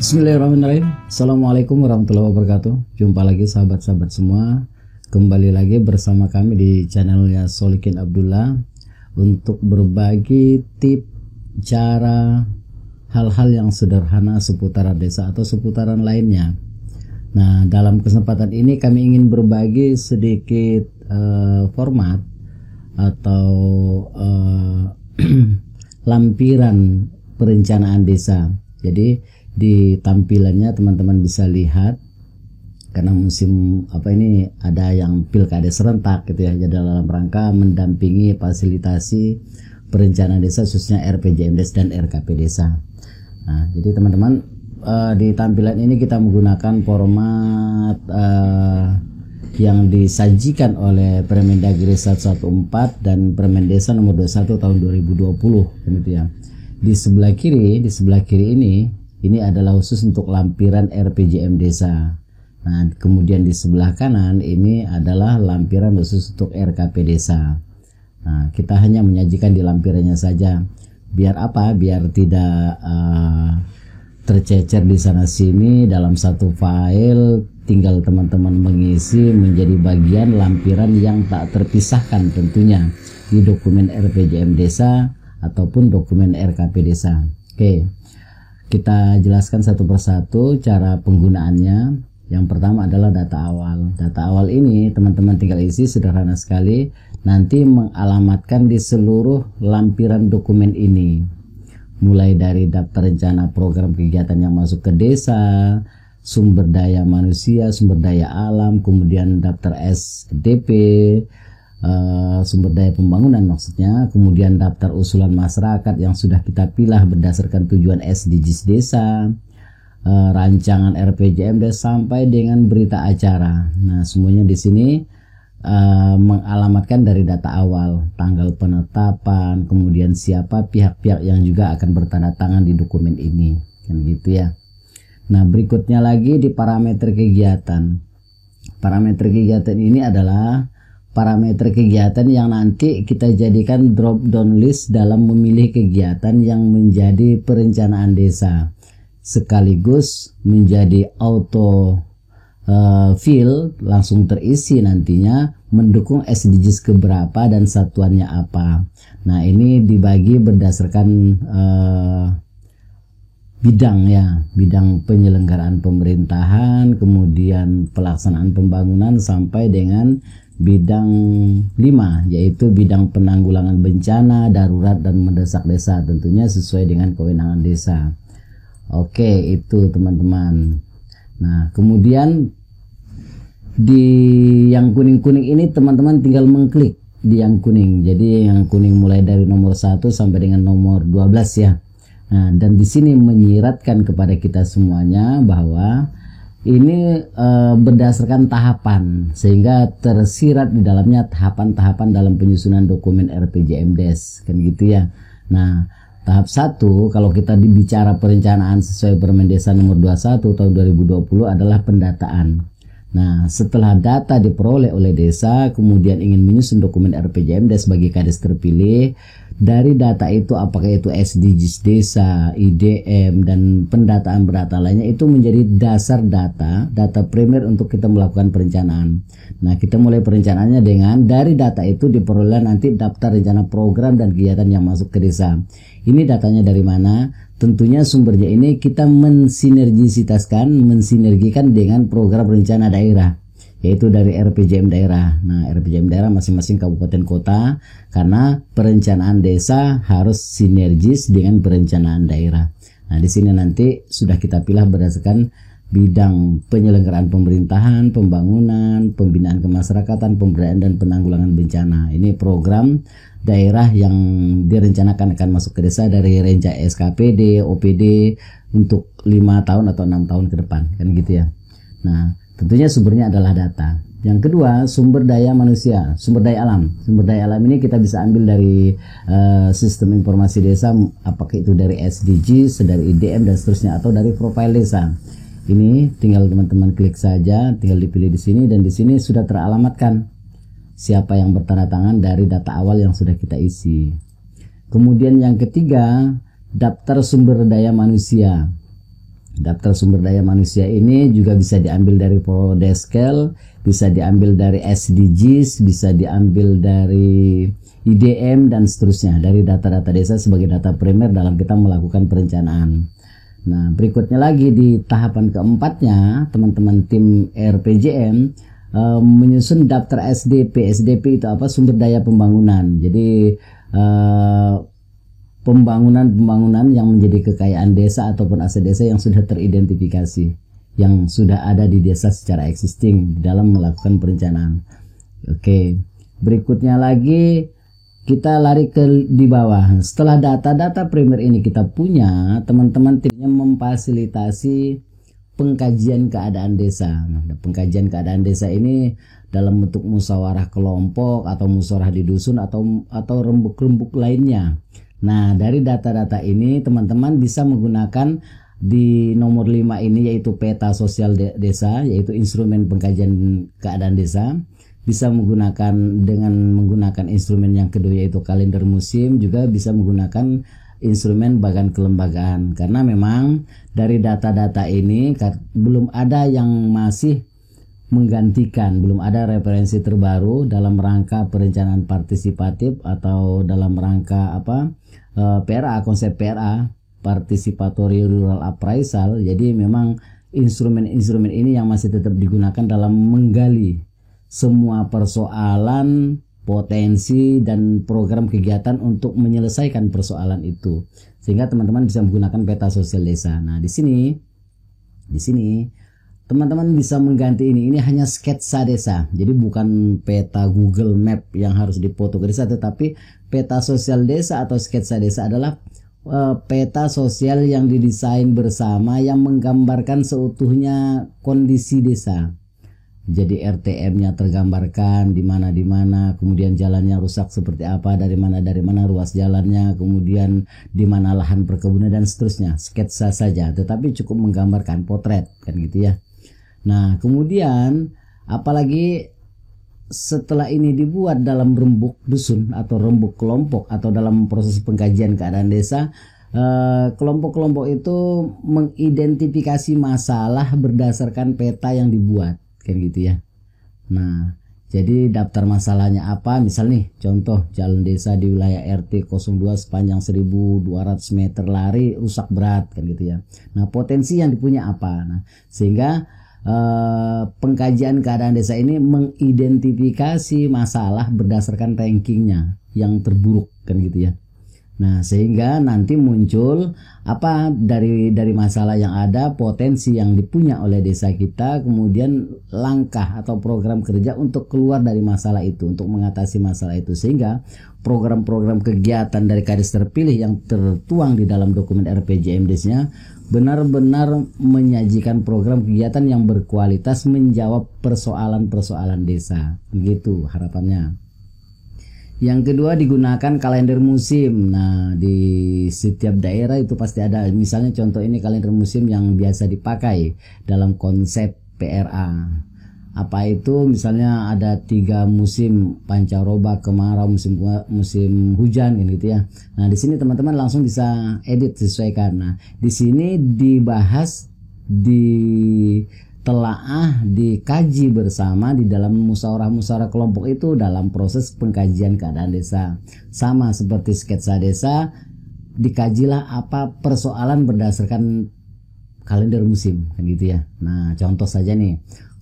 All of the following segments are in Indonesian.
Bismillahirrahmanirrahim. Assalamualaikum warahmatullahi wabarakatuh. Jumpa lagi sahabat-sahabat semua. Kembali lagi bersama kami di channelnya Solikin Abdullah untuk berbagi tips, cara, hal-hal yang sederhana seputaran desa atau seputaran lainnya. Nah, dalam kesempatan ini kami ingin berbagi sedikit format atau lampiran perencanaan desa. Jadi di tampilannya teman-teman bisa lihat, karena musim ini ada yang pilkada serentak gitu ya, jadi dalam rangka mendampingi fasilitasi perencanaan desa khususnya RPJMDes dan RKP desa. Nah, jadi teman-teman di tampilan ini kita menggunakan format yang disajikan oleh Permendagri 114 dan Permendesa nomor 21 tahun 2020 gitu ya. Di sebelah kiri ini adalah khusus untuk lampiran RPJM desa. Nah, kemudian di sebelah kanan ini adalah lampiran khusus untuk RKP desa. Nah, kita hanya menyajikan di lampirannya saja. Biar apa? Biar tidak tercecer di sana sini dalam satu file. Tinggal teman-teman mengisi menjadi bagian lampiran yang tak terpisahkan tentunya di dokumen RPJM desa ataupun dokumen RKP desa. Oke. Kita jelaskan satu persatu cara penggunaannya. Yang pertama adalah data awal. Data awal ini teman-teman tinggal isi, sederhana sekali. Nanti mengalamatkan di seluruh lampiran dokumen ini. Mulai dari daftar rencana program kegiatan yang masuk ke desa, sumber daya manusia, sumber daya alam, kemudian daftar SDP, sumber daya pembangunan maksudnya, kemudian daftar usulan masyarakat yang sudah kita pilih berdasarkan tujuan SDGs desa, rancangan RPJM desa sampai dengan berita acara. Nah, semuanya di sini mengalamatkan dari data awal, tanggal penetapan, kemudian siapa pihak-pihak yang juga akan bertanda tangan di dokumen ini, kan gitu ya. Nah, berikutnya lagi di parameter kegiatan. Parameter kegiatan ini adalah parameter kegiatan yang nanti kita jadikan drop down list dalam memilih kegiatan yang menjadi perencanaan desa, sekaligus menjadi auto fill, langsung terisi nantinya mendukung SDGs keberapa dan satuannya apa. Nah, ini dibagi berdasarkan bidang ya, bidang penyelenggaraan pemerintahan, kemudian pelaksanaan pembangunan sampai dengan bidang 5, yaitu bidang penanggulangan bencana, darurat dan mendesak desa, tentunya sesuai dengan kewenangan desa. Oke, itu teman-teman. Nah, kemudian di yang kuning-kuning ini teman-teman tinggal mengklik di yang kuning. Jadi yang kuning mulai dari nomor 1 sampai dengan nomor 12 ya. Nah, dan di sini menyiratkan kepada kita semuanya bahwa ini berdasarkan tahapan, sehingga tersirat di dalamnya tahapan-tahapan dalam penyusunan dokumen RPJMDes, kan gitu ya. Nah, tahap 1 kalau kita bicara perencanaan sesuai Permendesa nomor 21 tahun 2020 adalah pendataan. Nah, setelah data diperoleh oleh desa, kemudian ingin menyusun dokumen RPJMDes bagi kades terpilih. Dari data itu, apakah itu SDGs desa, IDM, dan pendataan data lainnya, itu menjadi dasar data primer untuk kita melakukan perencanaan. Nah, kita mulai perencanaannya dengan dari data itu diperoleh nanti daftar rencana program dan kegiatan yang masuk ke desa. Ini datanya dari mana? Tentunya sumbernya ini kita mensinergikan dengan program rencana daerah, yaitu dari RPJM daerah. Nah, RPJM daerah masing-masing kabupaten kota, karena perencanaan desa harus sinergis dengan perencanaan daerah. Nah, di sini nanti sudah kita pilih berdasarkan bidang penyelenggaraan pemerintahan, pembangunan, pembinaan kemasyarakatan, pemberdayaan dan penanggulangan bencana. Ini program daerah yang direncanakan akan masuk ke desa dari renca SKPD, OPD untuk 5 tahun atau 6 tahun ke depan, kan gitu ya. Nah, tentunya sumbernya adalah data. Yang kedua, sumber daya manusia, sumber daya alam. Sumber daya alam ini kita bisa ambil dari sistem informasi desa, apakah itu dari SDGs, dari IDM dan seterusnya, atau dari profil desa. Ini tinggal teman-teman klik saja, tinggal dipilih di sini, dan di sini sudah teralamatkan siapa yang bertanda tangan dari data awal yang sudah kita isi. Kemudian yang ketiga, daftar sumber daya manusia. Daftar sumber daya manusia ini juga bisa diambil dari Prodeskel, bisa diambil dari SDGs, bisa diambil dari IDM dan seterusnya, dari data-data desa sebagai data primer dalam kita melakukan perencanaan. Nah, berikutnya lagi di tahapan keempatnya, teman-teman tim RPJM menyusun daftar SDP. SDP itu apa? Sumber daya pembangunan. Jadi pembangunan yang menjadi kekayaan desa ataupun aset desa yang sudah teridentifikasi, yang sudah ada di desa secara existing di dalam melakukan perencanaan. Oke, berikutnya lagi kita lari ke di bawah. Setelah data-data primer ini kita punya, teman-teman timnya memfasilitasi pengkajian keadaan desa. Nah, pengkajian keadaan desa ini dalam bentuk musyawarah kelompok atau musyawarah di dusun atau rembuk-rembuk lainnya. Nah, dari data-data ini teman-teman bisa menggunakan di nomor 5 ini, yaitu peta sosial desa, yaitu instrumen pengkajian keadaan desa. Bisa menggunakan dengan menggunakan instrumen yang kedua, yaitu kalender musim, juga bisa menggunakan instrumen bagan kelembagaan. Karena memang dari data-data ini belum ada yang masih menggantikan, belum ada referensi terbaru dalam rangka perencanaan partisipatif atau dalam rangka PRA, konsep PRA, participatory rural appraisal. Jadi memang instrumen-instrumen ini yang masih tetap digunakan dalam menggali semua persoalan, potensi dan program kegiatan untuk menyelesaikan persoalan itu, sehingga teman-teman bisa menggunakan peta sosial desa. Nah, di sini teman-teman bisa mengganti ini hanya sketsa desa. Jadi bukan peta Google Map yang harus dipoto ke desa, tetapi peta sosial desa atau sketsa desa adalah peta sosial yang didesain bersama yang menggambarkan seutuhnya kondisi desa. Jadi RTM-nya tergambarkan di mana, kemudian jalannya rusak seperti apa, dari mana ruas jalannya, kemudian di mana lahan perkebunan dan seterusnya. Sketsa saja, tetapi cukup menggambarkan potret kan gitu ya. Nah, kemudian apalagi setelah ini dibuat dalam rembuk dusun atau rembuk kelompok atau dalam proses pengkajian keadaan desa, kelompok-kelompok itu mengidentifikasi masalah berdasarkan peta yang dibuat kan gitu ya. Nah, jadi daftar masalahnya apa? Misal nih, contoh jalan desa di wilayah RT 02 sepanjang 1200 meter lari rusak berat kan gitu ya. Nah, potensi yang dipunya apa? Nah, sehingga pengkajian keadaan desa ini mengidentifikasi masalah berdasarkan rankingnya yang terburuk kan gitu ya. Nah, sehingga nanti muncul apa dari masalah yang ada, potensi yang dipunya oleh desa kita, kemudian langkah atau program kerja untuk keluar dari masalah itu, untuk mengatasi masalah itu, sehingga program-program kegiatan dari Kades terpilih yang tertuang di dalam dokumen RPJMDes-nya benar-benar menyajikan program kegiatan yang berkualitas menjawab persoalan-persoalan desa. Begitu harapannya. Yang kedua, digunakan kalender musim. Nah, di setiap daerah itu pasti ada. Misalnya contoh ini kalender musim yang biasa dipakai dalam konsep PRA. Apa itu? Misalnya ada 3 musim, pancaroba, kemarau, musim hujan gitu ya. Nah, di sini teman-teman langsung bisa edit, sesuaikan. Nah, di sini dibahas, ditelaah, dikaji bersama di dalam musyawarah kelompok itu dalam proses pengkajian keadaan desa. Sama seperti sketsa desa, dikajilah apa persoalan berdasarkan kalender musim kan gitu ya. Nah, contoh saja nih,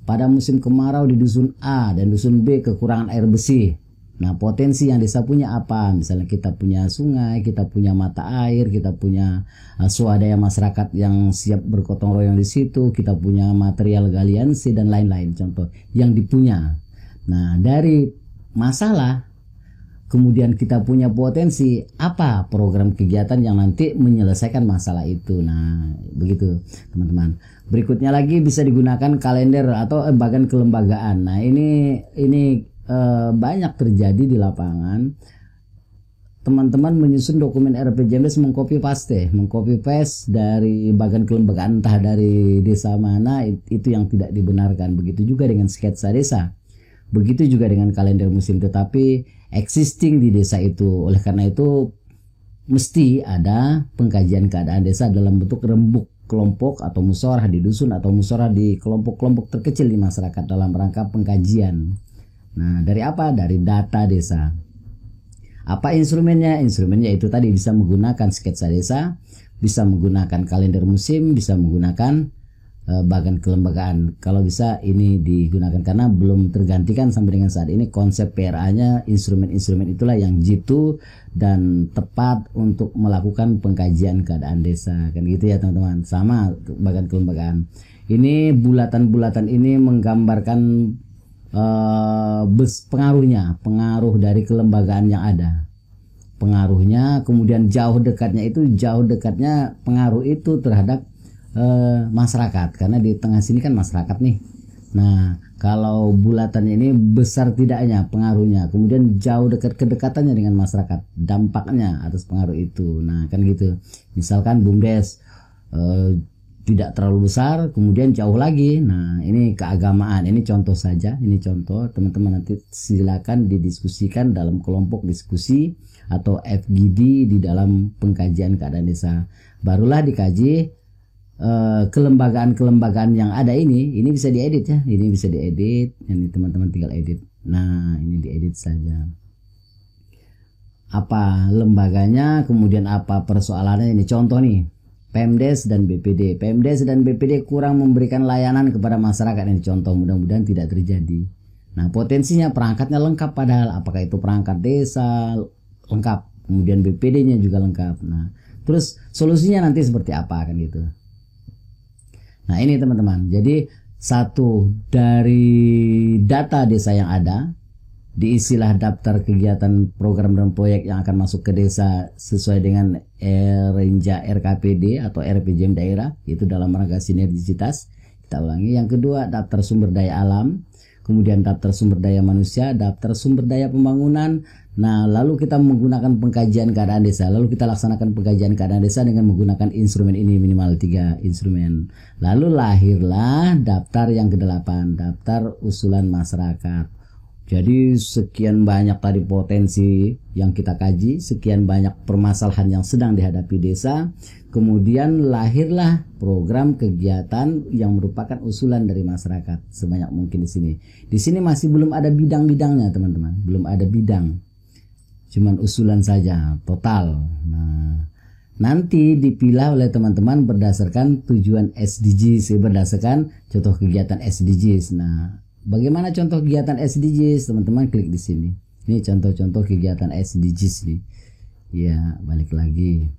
pada musim kemarau di dusun A dan dusun B kekurangan air bersih. Nah, potensi yang desa punya apa? Misalnya kita punya sungai, kita punya mata air, kita punya swadaya masyarakat yang siap bergotong royong di situ, kita punya material galiansi dan lain-lain contoh yang dipunya. Nah, dari masalah kemudian kita punya potensi apa program kegiatan yang nanti menyelesaikan masalah itu. Nah, begitu teman-teman. Berikutnya lagi bisa digunakan kalender atau bagan kelembagaan. Nah, ini banyak terjadi di lapangan. Teman-teman menyusun dokumen RPJMDes mengcopy paste dari bagan kelembagaan, entah dari desa mana, itu yang tidak dibenarkan. Begitu juga dengan sketsa desa. Begitu juga dengan kalender musim, tetapi existing di desa itu. Oleh karena itu mesti ada pengkajian keadaan desa dalam bentuk rembuk kelompok atau musyawarah di dusun atau musyawarah di kelompok-kelompok terkecil di masyarakat dalam rangka pengkajian. Nah, dari apa? Dari data desa. Apa instrumennya? Instrumennya itu tadi bisa menggunakan sketsa desa, bisa menggunakan kalender musim, bisa menggunakan bagan kelembagaan. Kalau bisa ini digunakan karena belum tergantikan sampai dengan saat ini konsep PRA-nya. Instrumen-instrumen itulah yang jitu dan tepat untuk melakukan pengkajian keadaan desa, kan gitu ya teman-teman. Sama bagan kelembagaan. Ini bulatan-bulatan ini menggambarkan pengaruh dari kelembagaan yang ada. Pengaruhnya, kemudian jauh dekatnya pengaruh itu terhadap masyarakat, karena di tengah sini kan masyarakat nih. Nah, kalau bulatannya ini besar tidaknya pengaruhnya, kemudian jauh dekat kedekatannya dengan masyarakat, dampaknya atas pengaruh itu. Nah, kan gitu. Misalkan BUMDes tidak terlalu besar, kemudian jauh lagi. Nah, ini keagamaan. Ini contoh saja. Ini contoh. Teman-teman nanti silakan didiskusikan dalam kelompok diskusi atau FGD di dalam pengkajian keadaan desa. Barulah dikaji kelembagaan-kelembagaan yang ada ini bisa diedit ya. Ini bisa diedit. Ini teman-teman tinggal edit. Nah, ini diedit saja. Apa lembaganya, kemudian apa persoalannya. Ini contoh nih. Pemdes dan BPD. Pemdes dan BPD kurang memberikan layanan kepada masyarakat. Ini contoh, mudah-mudahan tidak terjadi. Nah, potensinya perangkatnya lengkap padahal. Apakah itu perangkat desa lengkap, kemudian BPD-nya juga lengkap. Nah, terus solusinya nanti seperti apa kan gitu. Nah, ini teman-teman. Jadi satu dari data desa yang ada, diisilah daftar kegiatan program dan proyek yang akan masuk ke desa sesuai dengan Renja RKPD atau RPJM daerah, itu dalam rangka sinergisitas. Kita ulangi. Yang kedua, daftar sumber daya alam, kemudian daftar sumber daya manusia, daftar sumber daya pembangunan. Nah, lalu kita menggunakan pengkajian keadaan desa. Lalu kita laksanakan pengkajian keadaan desa dengan menggunakan instrumen ini, minimal 3 instrumen. Lalu lahirlah daftar yang ke-8, daftar usulan masyarakat. Jadi sekian banyak tadi potensi yang kita kaji, sekian banyak permasalahan yang sedang dihadapi desa. Kemudian lahirlah program kegiatan yang merupakan usulan dari masyarakat sebanyak mungkin di sini. Di sini masih belum ada bidang-bidangnya, teman-teman. Belum ada bidang. Cuman usulan saja total. Nah, nanti dipilah oleh teman-teman berdasarkan tujuan SDGs, berdasarkan contoh kegiatan SDGs. Nah, bagaimana contoh kegiatan SDGs? Teman-teman klik di sini. Ini contoh-contoh kegiatan SDGs nih. Ya, balik lagi.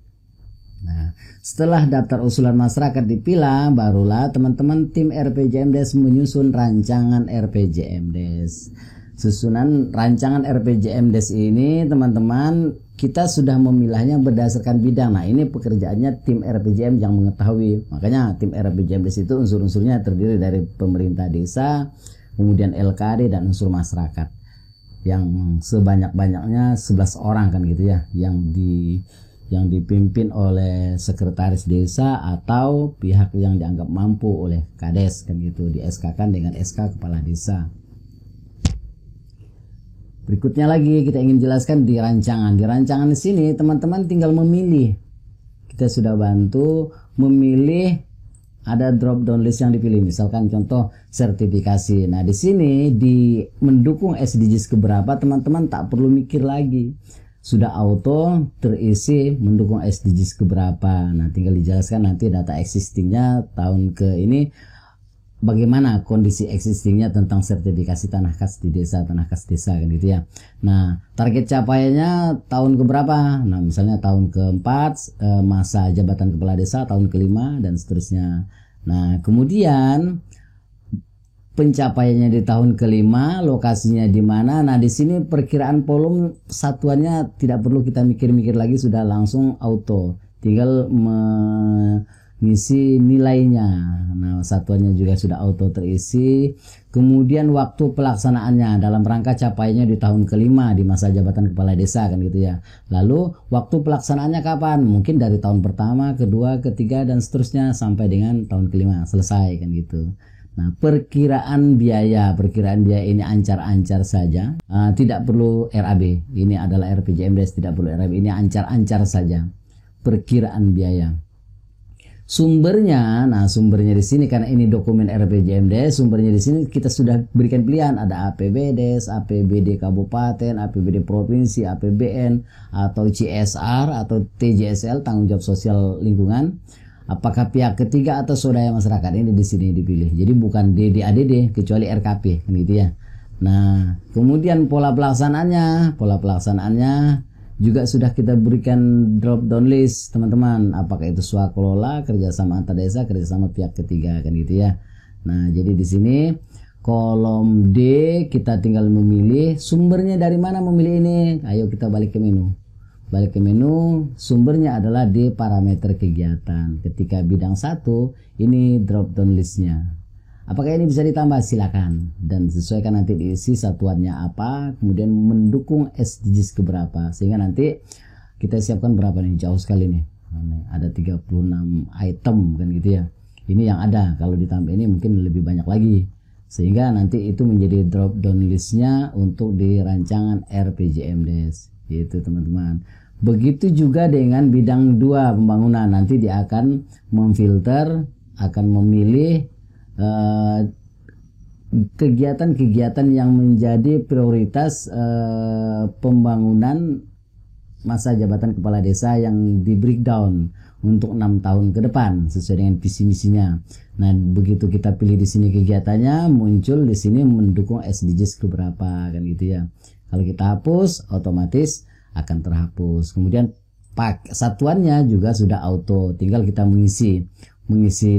Nah, setelah daftar usulan masyarakat dipilah, barulah teman-teman tim RPJMdes menyusun rancangan RPJMdes. Susunan rancangan RPJMdes ini, teman-teman, kita sudah memilahnya berdasarkan bidang. Nah, ini pekerjaannya tim RPJM yang mengetahui. Makanya tim RPJMdes itu unsur-unsurnya terdiri dari pemerintah desa, kemudian LKD dan unsur masyarakat. Yang sebanyak-banyaknya 11 orang kan gitu ya, yang dipimpin oleh sekretaris desa atau pihak yang dianggap mampu oleh Kades kan gitu, di SK-kan dengan SK kepala desa. Berikutnya lagi kita ingin jelaskan di rancangan. Di rancangan di sini teman-teman tinggal memilih. Kita sudah bantu memilih, ada drop down list yang dipilih. Misalkan contoh sertifikasi. Nah, di sini di mendukung SDGs keberapa teman-teman tak perlu mikir lagi. Sudah auto terisi mendukung SDGs keberapa. Nah, tinggal dijelaskan nanti data existingnya tahun ke ini. Bagaimana kondisi existingnya tentang sertifikasi tanah khas di desa, tanah khas desa kan gitu ya. Nah, target capaiannya tahun keberapa? Nah, misalnya tahun keempat, masa jabatan kepala desa, tahun kelima dan seterusnya. Nah, kemudian pencapaiannya di tahun kelima, lokasinya di mana. Nah, di sini perkiraan volume satuannya tidak perlu kita mikir-mikir lagi, sudah langsung auto. Tinggal ngisi nilainya. Nah, satuannya juga sudah auto terisi. Kemudian waktu pelaksanaannya dalam rangka capainya di tahun kelima di masa jabatan kepala desa kan gitu ya. Lalu waktu pelaksanaannya kapan? Mungkin dari tahun pertama, kedua, ketiga dan seterusnya sampai dengan tahun kelima selesai kan gitu. Nah, perkiraan biaya ini ancar-ancar saja, tidak perlu RAB. Ini adalah RPJMdes, tidak perlu RAB. Ini ancar-ancar saja perkiraan biaya. Sumbernya, nah sumbernya di sini karena ini dokumen RPJMDes, sumbernya di sini kita sudah berikan pilihan, ada APBDes, APBD Kabupaten, APBD Provinsi, APBN, atau CSR atau TJSL, tanggung jawab sosial lingkungan. Apakah pihak ketiga atau swadaya masyarakat, ini di sini dipilih. Jadi bukan DDADD kecuali RKP, gitu ya. Nah, kemudian pola pelaksanaannya juga sudah kita berikan drop down list, teman-teman. Apakah itu swakelola, kerjasama antar desa, kerjasama pihak ketiga, kan gitu ya. Nah, jadi di sini kolom D kita tinggal memilih sumbernya dari mana memilih ini. Ayo kita balik ke menu. Balik ke menu, sumbernya adalah di parameter kegiatan. Ketika bidang 1, ini drop down listnya. Apakah ini bisa ditambah? Silakan, dan sesuaikan nanti diisi satuannya apa, kemudian mendukung SDGs keberapa, sehingga nanti kita siapkan berapa nih, jauh sekali nih, ada 36 item kan gitu ya. Ini yang ada, kalau ditambah ini mungkin lebih banyak lagi, sehingga nanti itu menjadi drop down listnya untuk di rancangan RPJMDes gitu teman-teman. Begitu juga dengan bidang 2 pembangunan, nanti dia akan memfilter, akan memilih kegiatan-kegiatan yang menjadi prioritas pembangunan masa jabatan kepala desa yang di breakdown untuk 6 tahun ke depan sesuai dengan visi misinya. Nah, begitu kita pilih di sini kegiatannya, muncul di sini mendukung SDGs keberapa, kan gitu ya. Kalau kita hapus, otomatis akan terhapus. Kemudian satuannya juga sudah auto, tinggal kita mengisi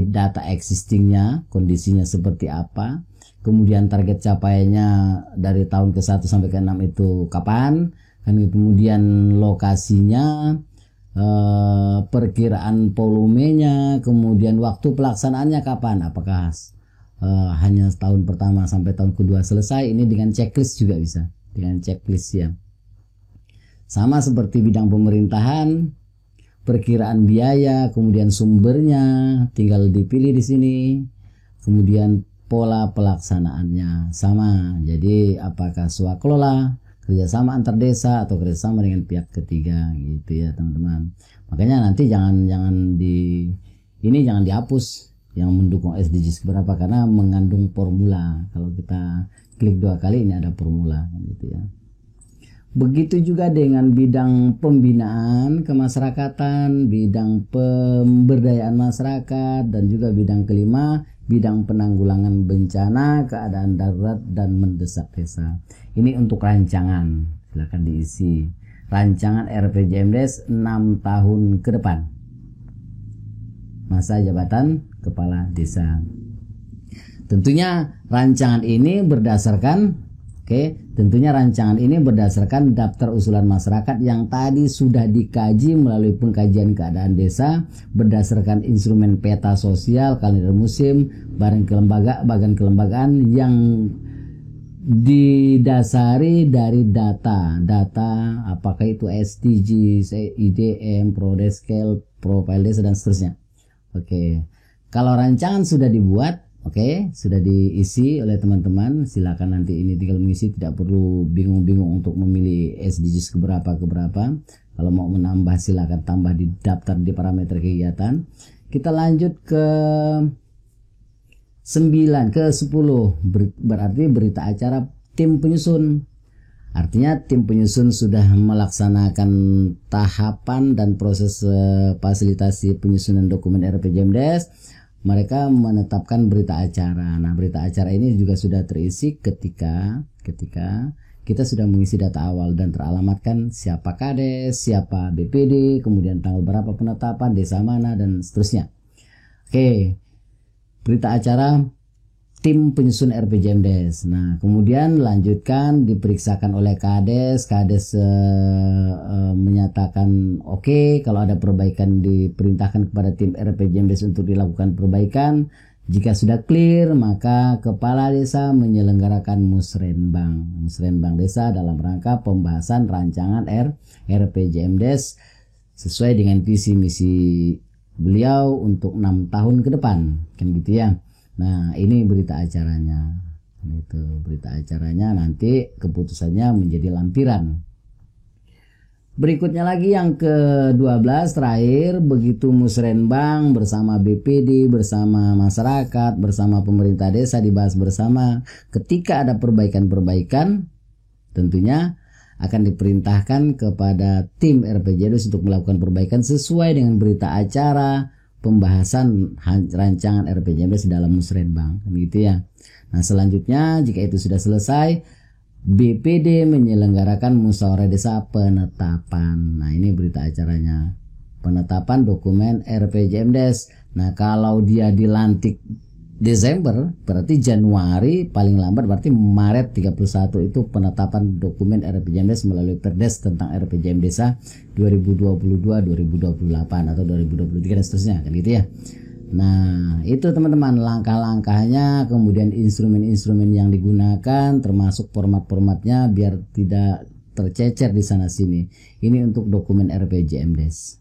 data existingnya, kondisinya seperti apa, kemudian target capaiannya dari tahun ke-1 sampai ke-6 itu kapan, kan, kemudian lokasinya, perkiraan volumenya, kemudian waktu pelaksanaannya kapan, apakah hanya tahun pertama sampai tahun kedua selesai. Ini dengan checklist juga bisa, dengan checklist ya. Sama seperti bidang pemerintahan, perkiraan biaya, kemudian sumbernya tinggal dipilih di sini, kemudian pola pelaksanaannya sama. Jadi apakah swakelola, kerjasama antar desa, atau kerjasama dengan pihak ketiga, gitu ya teman-teman. Makanya nanti jangan dihapus yang mendukung SDGs berapa, karena mengandung formula. Kalau kita klik 2 kali ini ada formula, gitu ya. Begitu juga dengan bidang pembinaan kemasyarakatan, bidang pemberdayaan masyarakat, dan juga bidang kelima, bidang penanggulangan bencana, keadaan darurat, dan mendesak desa. Ini untuk rancangan, silakan diisi. Rancangan RPJMDes 6 tahun ke depan, masa jabatan kepala desa. Tentunya rancangan ini berdasarkan berdasarkan daftar usulan masyarakat yang tadi sudah dikaji melalui pengkajian keadaan desa, berdasarkan instrumen peta sosial, kalender musim, badan kelembagaan yang didasari dari data apakah itu SDGs, IDM, Prodeskel, Profil Desa, dan seterusnya. Kalau rancangan sudah dibuat, sudah diisi oleh teman-teman, silakan nanti ini tinggal mengisi, tidak perlu bingung-bingung untuk memilih SDGs keberapa. Kalau mau menambah silakan tambah di daftar di parameter kegiatan. Kita lanjut ke 10, berarti berita acara tim penyusun. Artinya tim penyusun sudah melaksanakan tahapan dan proses fasilitasi penyusunan dokumen RPJMDes. Mereka menetapkan berita acara. Nah, berita acara ini juga sudah terisi ketika kita sudah mengisi data awal dan teralamatkan siapa kades, siapa BPD, kemudian tanggal berapa penetapan, desa mana, dan seterusnya. Berita acara tim penyusun RPJMDes. Nah, kemudian lanjutkan diperiksakan oleh kades menyatakan kalau ada perbaikan diperintahkan kepada tim RPJMDes untuk dilakukan perbaikan. Jika sudah clear, maka kepala desa menyelenggarakan musrenbang desa dalam rangka pembahasan rancangan RPJMDes sesuai dengan visi misi beliau untuk 6 tahun ke depan, kan gitu ya. Nah, ini berita acaranya. Itu berita acaranya, nanti keputusannya menjadi lampiran. Berikutnya lagi yang ke-12 terakhir, begitu Musrenbang bersama BPD, bersama masyarakat, bersama pemerintah desa dibahas bersama. Ketika ada perbaikan-perbaikan, tentunya akan diperintahkan kepada tim RPJMDes untuk melakukan perbaikan sesuai dengan berita acara pembahasan rancangan RPJMDes dalam Musrenbang, gitu ya. Nah, selanjutnya jika itu sudah selesai, BPD menyelenggarakan musyawarah desa penetapan. Nah, ini berita acaranya. Penetapan dokumen RPJMDes. Nah, kalau dia dilantik Desember, berarti Januari, paling lambat berarti Maret 31 itu penetapan dokumen RPJMDes melalui Perdes tentang RPJM Desa 2022-2028 atau 2023 dan seterusnya, kan gitu ya. Nah, itu teman-teman langkah-langkahnya, kemudian instrumen-instrumen yang digunakan, termasuk format-formatnya biar tidak tercecer di sana sini. Ini untuk dokumen RPJMDes.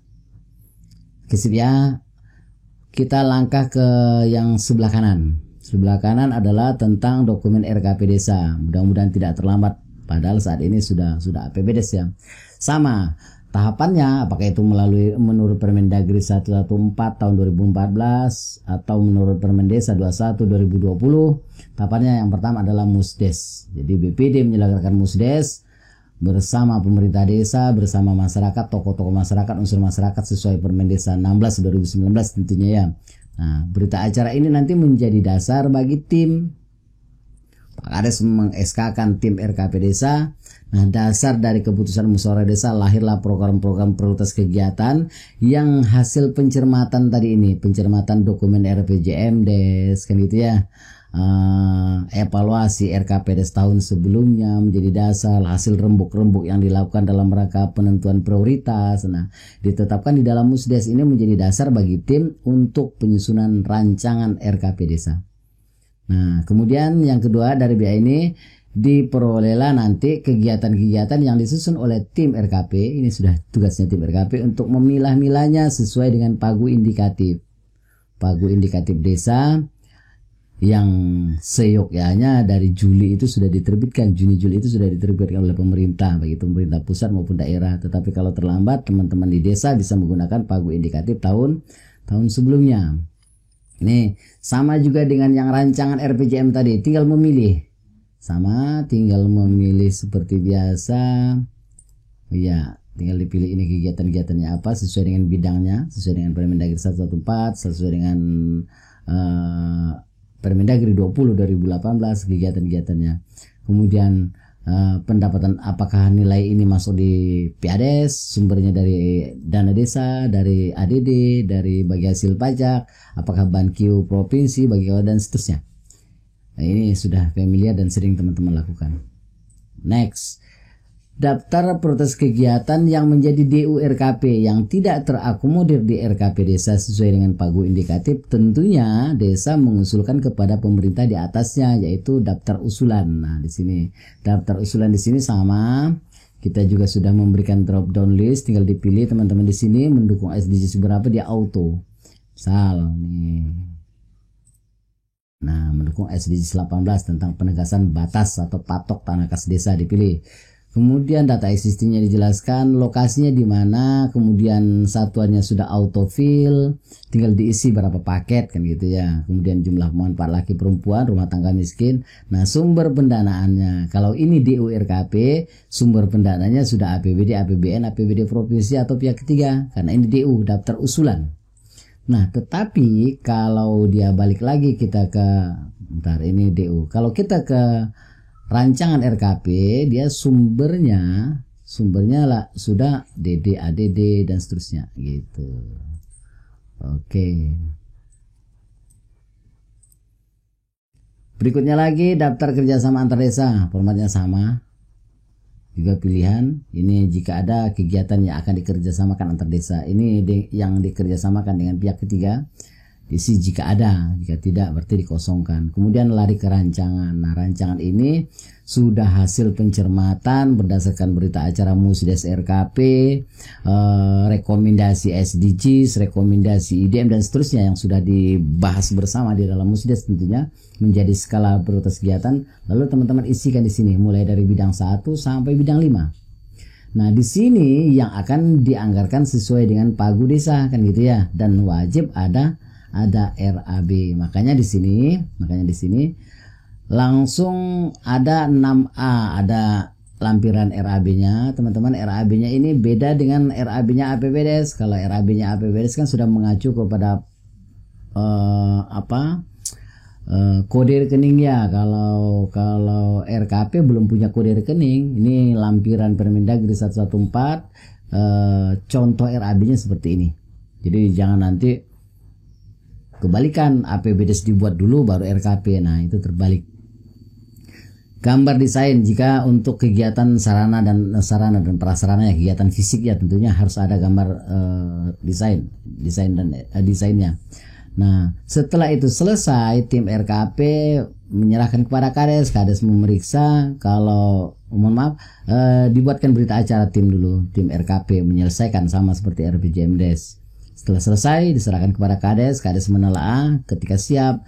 Kesip ya, kita langkah ke yang sebelah kanan. Sebelah kanan adalah tentang dokumen RKP Desa. Mudah-mudahan tidak terlambat. Padahal saat ini sudah APBDes ya. Sama. Tahapannya apakah itu menurut Permendagri 114 tahun 2014 atau menurut Permendesa 21 2020. Tahapannya yang pertama adalah Musdes. Jadi BPD menyelenggarakan Musdes bersama pemerintah desa, bersama masyarakat, tokoh-tokoh masyarakat, unsur masyarakat sesuai Permendesa 16 2019 tentunya ya. Nah, berita acara ini nanti menjadi dasar bagi tim. Pak Kades meng-SK-kan tim RKP Desa. Nah, dasar dari keputusan musyawarah desa lahirlah program-program prioritas kegiatan yang hasil pencermatan tadi ini, pencermatan dokumen RPJMDes, kan gitu ya. Evaluasi RKPDes tahun sebelumnya menjadi dasar, hasil rembuk-rembuk yang dilakukan dalam rangka penentuan prioritas. Nah, ditetapkan di dalam Musdes ini menjadi dasar bagi tim untuk penyusunan rancangan RKP Desa. Nah, kemudian yang kedua dari BA ini diperolehlah nanti kegiatan-kegiatan yang disusun oleh tim RKP. Ini sudah tugasnya tim RKP untuk memilah-milahnya sesuai dengan pagu indikatif. Pagu indikatif desa yang seyogyanya dari Juli itu sudah diterbitkan, Juni-Juli itu sudah diterbitkan oleh pemerintah, baik itu pemerintah pusat maupun daerah. Tetapi kalau terlambat, teman-teman di desa bisa menggunakan pagu indikatif tahun sebelumnya. Nih, sama juga dengan yang rancangan RPJM tadi, tinggal memilih. Sama, tinggal memilih seperti biasa. Ya, tinggal dipilih ini kegiatan-kegiatannya apa sesuai dengan bidangnya, sesuai dengan Permendagri 114, sesuai dengan Permendagri 20 2018 kegiatan-kegiatannya. Kemudian pendapatan apakah nilai ini masuk di PADes, sumbernya dari dana desa, dari ADD, dari bagi hasil pajak, apakah BANQ provinsi, bagi dan seterusnya. Nah, ini sudah familiar dan sering teman-teman lakukan. Next, daftar prioritas kegiatan yang menjadi DU RKP yang tidak terakomodir di RKP Desa sesuai dengan pagu indikatif, tentunya desa mengusulkan kepada pemerintah di atasnya, yaitu daftar usulan. Nah, di sini daftar usulan di sini sama. Kita juga sudah memberikan drop down list, tinggal dipilih teman-teman di sini mendukung SDGs berapa, dia auto. Misal nih. Nah, mendukung SDGs 18 tentang penegasan batas atau patok tanah kas desa dipilih. Kemudian data existingnya dijelaskan, lokasinya di mana, kemudian satuannya sudah autofill, tinggal diisi berapa paket kan gitu ya. Kemudian jumlah pemanfaat laki perempuan, rumah tangga miskin. Nah, sumber pendanaannya. Kalau ini DU RKP, sumber pendanaannya sudah APBD, APBN, APBD provinsi atau pihak ketiga. Karena ini DU, daftar usulan. Nah, tetapi kalau dia balik lagi kita ke, bentar ini DU. Kalau kita ke rancangan RKP, dia sumbernya lah sudah DD, ADD dan seterusnya gitu. Oke. Berikutnya lagi daftar kerjasama antar desa, formatnya sama. Juga pilihan ini jika ada kegiatan yang akan dikerjasamakan antar desa. Ini yang dikerjasamakan dengan pihak ketiga. Diisi jika ada, jika tidak berarti dikosongkan. Kemudian lari ke rancangan. Nah, rancangan ini sudah hasil pencermatan berdasarkan berita acara Musdes RKP, rekomendasi SDGs, rekomendasi IDM dan seterusnya yang sudah dibahas bersama di dalam Musdes tentunya menjadi skala prioritas kegiatan. Lalu teman-teman isikan di sini mulai dari bidang 1 sampai bidang 5. Nah, di sini yang akan dianggarkan sesuai dengan pagu desa kan gitu ya, dan wajib ada RAB. Makanya di sini langsung ada 6A, ada lampiran RAB-nya. Teman-teman, RAB-nya ini beda dengan RAB-nya APBDes. Kalau RAB-nya APBDes kan sudah mengacu kepada kode rekeningnya. Kalau RKP belum punya kode rekening. Ini lampiran Permendagri 114, contoh RAB-nya seperti ini. Jadi jangan nanti kebalikan, APBDes dibuat dulu baru RKP. Nah, itu terbalik. Gambar desain jika untuk kegiatan sarana dan prasarana ya, kegiatan fisik ya, tentunya harus ada gambar desainnya. Nah, setelah itu selesai, tim RKP menyerahkan kepada Kades memeriksa. Kalau dibuatkan berita acara tim RKP menyelesaikan sama seperti RPJMdes. Setelah selesai diserahkan kepada Kades menelaah. Ketika siap,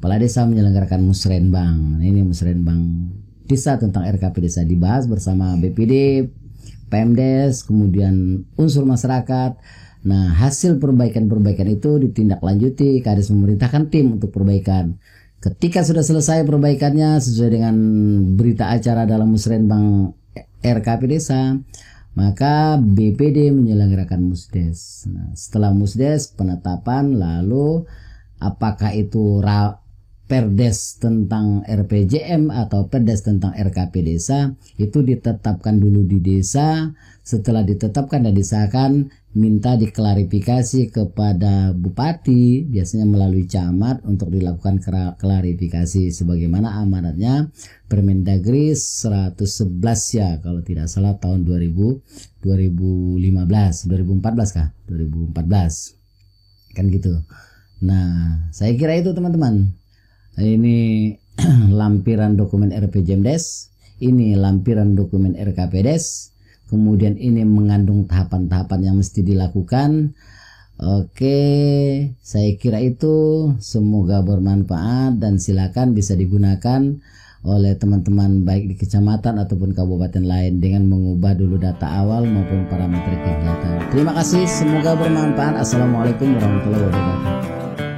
Kepala Desa menyelenggarakan musrenbang. Nah, ini musrenbang desa tentang RKP desa dibahas bersama BPD, Pemdes, kemudian unsur masyarakat. Nah, hasil perbaikan itu ditindaklanjuti. Kades memerintahkan tim untuk perbaikan. Ketika sudah selesai perbaikannya sesuai dengan berita acara dalam musrenbang RKP desa, maka BPD menyelenggarakan musdes. Nah, setelah musdes penetapan, lalu apakah itu Perdes tentang RPJM atau Perdes tentang RKP desa, itu ditetapkan dulu di desa. Setelah ditetapkan dan disahkan, minta diklarifikasi kepada bupati, biasanya melalui camat, untuk dilakukan klarifikasi sebagaimana amanatnya Permendagri 111 ya, kalau tidak salah tahun 2014 kah? 2014 kan gitu. Nah, saya kira itu teman-teman. Ini lampiran dokumen RPJMdes, ini lampiran dokumen RKPdes, kemudian ini mengandung tahapan-tahapan yang mesti dilakukan. Oke, saya kira itu, semoga bermanfaat dan silakan bisa digunakan oleh teman-teman baik di kecamatan ataupun kabupaten lain dengan mengubah dulu data awal maupun parameter kegiatan. Terima kasih, semoga bermanfaat. Assalamualaikum warahmatullahi wabarakatuh.